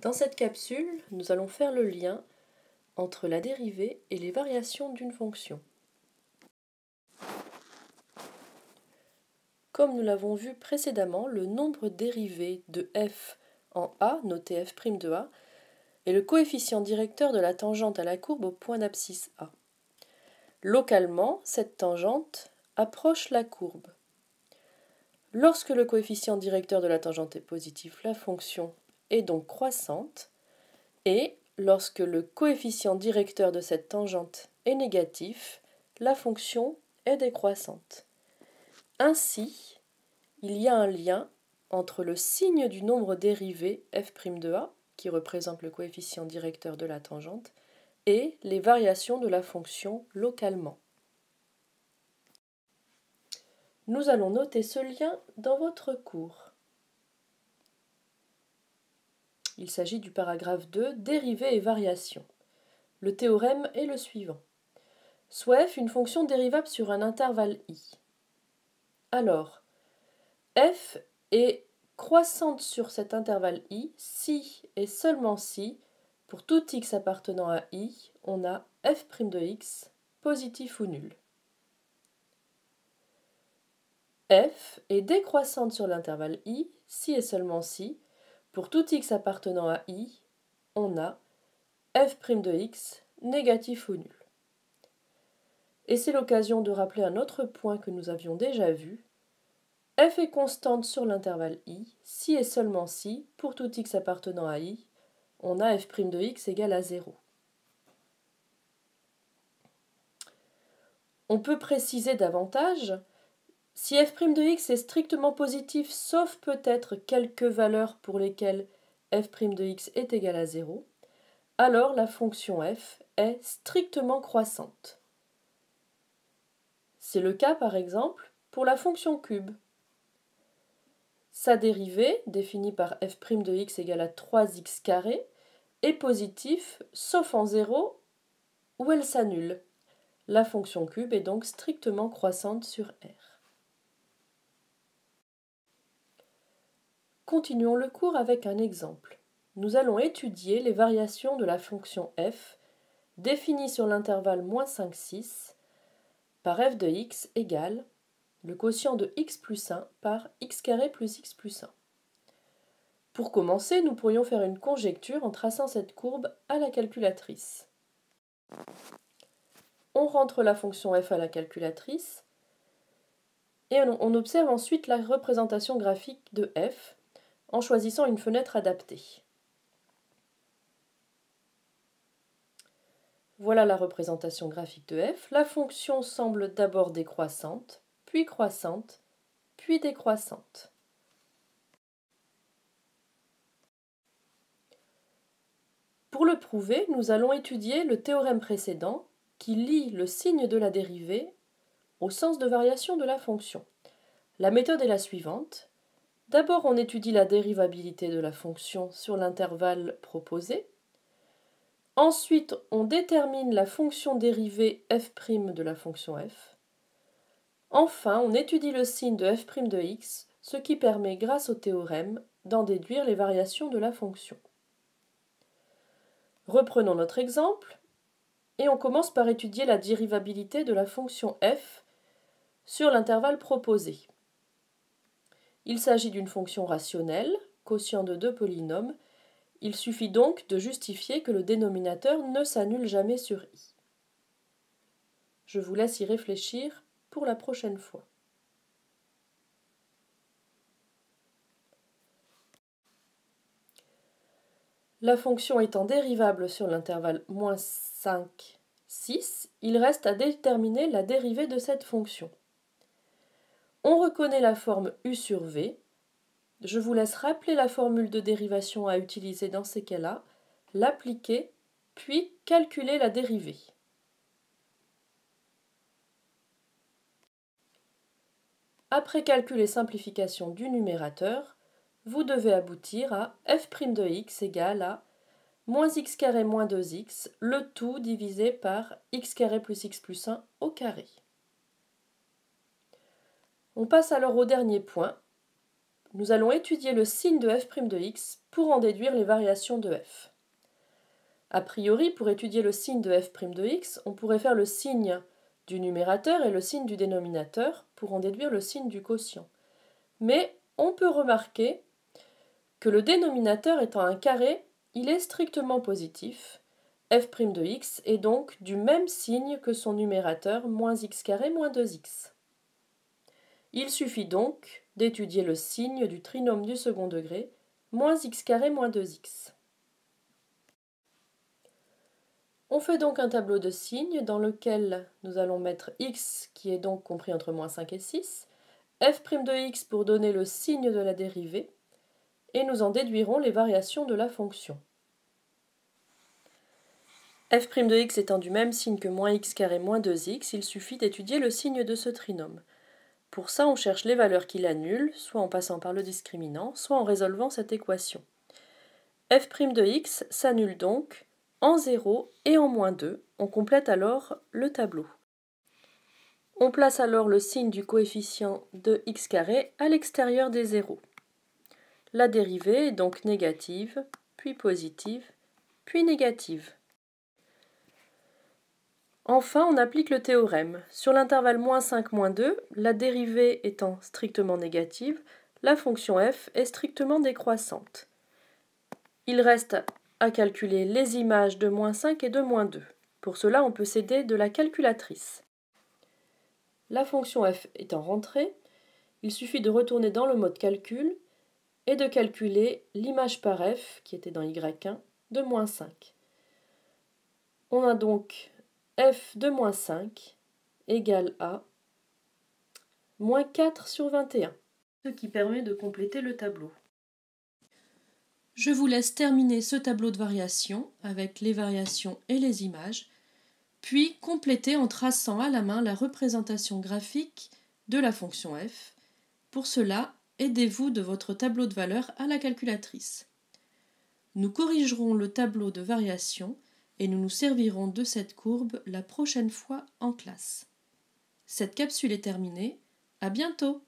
Dans cette capsule, nous allons faire le lien entre la dérivée et les variations d'une fonction. Comme nous l'avons vu précédemment, le nombre dérivé de f en a, noté f' de a, est le coefficient directeur de la tangente à la courbe au point d'abscisse a. Localement, cette tangente approche la courbe. Lorsque le coefficient directeur de la tangente est positif, la fonction est donc croissante, et lorsque le coefficient directeur de cette tangente est négatif, la fonction est décroissante. Ainsi, il y a un lien entre le signe du nombre dérivé f' de a, qui représente le coefficient directeur de la tangente, et les variations de la fonction localement. Nous allons noter ce lien dans votre cours. Il s'agit du paragraphe 2, dérivée et variation. Le théorème est le suivant. Soit f une fonction dérivable sur un intervalle i. Alors, f est croissante sur cet intervalle i si et seulement si, pour tout x appartenant à i, on a f' de x positif ou nul. F est décroissante sur l'intervalle i si et seulement si, pour tout x appartenant à i, on a f' de x négatif ou nul. Et c'est l'occasion de rappeler un autre point que nous avions déjà vu. F est constante sur l'intervalle i si et seulement si, pour tout x appartenant à i, on a f' de x égale à 0. On peut préciser davantage, si f' de x est strictement positif, sauf peut-être quelques valeurs pour lesquelles f' de x est égal à 0, alors la fonction f est strictement croissante. C'est le cas par exemple pour la fonction cube. Sa dérivée, définie par f' de x égale à 3x carré, est positive sauf en 0 où elle s'annule. La fonction cube est donc strictement croissante sur R. Continuons le cours avec un exemple. Nous allons étudier les variations de la fonction f définie sur l'intervalle -5, 6 par f de x égale le quotient de x plus 1 par x carré plus x plus 1. Pour commencer, nous pourrions faire une conjecture en traçant cette courbe à la calculatrice. On rentre la fonction f à la calculatrice et on observe ensuite la représentation graphique de f en choisissant une fenêtre adaptée. Voilà la représentation graphique de f. La fonction semble d'abord décroissante, puis croissante, puis décroissante. Pour le prouver, nous allons étudier le théorème précédent qui lie le signe de la dérivée au sens de variation de la fonction. La méthode est la suivante. D'abord, on étudie la dérivabilité de la fonction sur l'intervalle proposé. Ensuite, on détermine la fonction dérivée f' de la fonction f. Enfin, on étudie le signe de f' de x, ce qui permet, grâce au théorème, d'en déduire les variations de la fonction. Reprenons notre exemple, et on commence par étudier la dérivabilité de la fonction f sur l'intervalle proposé. Il s'agit d'une fonction rationnelle, quotient de deux polynômes. Il suffit donc de justifier que le dénominateur ne s'annule jamais sur i. Je vous laisse y réfléchir pour la prochaine fois. La fonction étant dérivable sur l'intervalle -5, 6, il reste à déterminer la dérivée de cette fonction. On reconnaît la forme u sur v. Je vous laisse rappeler la formule de dérivation à utiliser dans ces cas-là, l'appliquer, puis calculer la dérivée. Après calcul et simplification du numérateur, vous devez aboutir à f' de x égale à moins x carré moins 2x, le tout divisé par x carré plus x plus 1 au carré. On passe alors au dernier point. nous allons étudier le signe de f' de x pour en déduire les variations de f. A priori, pour étudier le signe de f' de x, on pourrait faire le signe du numérateur et le signe du dénominateur pour en déduire le signe du quotient. Mais on peut remarquer que le dénominateur étant un carré, il est strictement positif. F' de x est donc du même signe que son numérateur, moins x carré moins 2x. Il suffit donc d'étudier le signe du trinôme du second degré, moins x carré moins 2x. On fait donc un tableau de signes dans lequel nous allons mettre x qui est donc compris entre moins 5 et 6, f' de x pour donner le signe de la dérivée, et nous en déduirons les variations de la fonction. F' de x étant du même signe que moins x carré moins 2x, il suffit d'étudier le signe de ce trinôme. Pour ça, on cherche les valeurs qui l'annulent, soit en passant par le discriminant, soit en résolvant cette équation. F' de x s'annule donc en 0 et en moins 2. On complète alors le tableau. On place alors le signe du coefficient de x carré à l'extérieur des zéros. La dérivée est donc négative, puis positive, puis négative. Enfin, on applique le théorème. Sur l'intervalle moins 5, moins 2, la dérivée étant strictement négative, la fonction f est strictement décroissante. Il reste à calculer les images de moins 5 et de moins 2. Pour cela, on peut s'aider de la calculatrice. La fonction f étant rentrée, il suffit de retourner dans le mode calcul et de calculer l'image par f, qui était dans y1, de moins 5. On a donc f de moins 5 égale à moins 4 sur 21, ce qui permet de compléter le tableau. Je vous laisse terminer ce tableau de variation avec les variations et les images, puis compléter en traçant à la main la représentation graphique de la fonction f. Pour cela, aidez-vous de votre tableau de valeurs à la calculatrice. Nous corrigerons le tableau de variation et nous nous servirons de cette courbe la prochaine fois en classe. Cette capsule est terminée. À bientôt!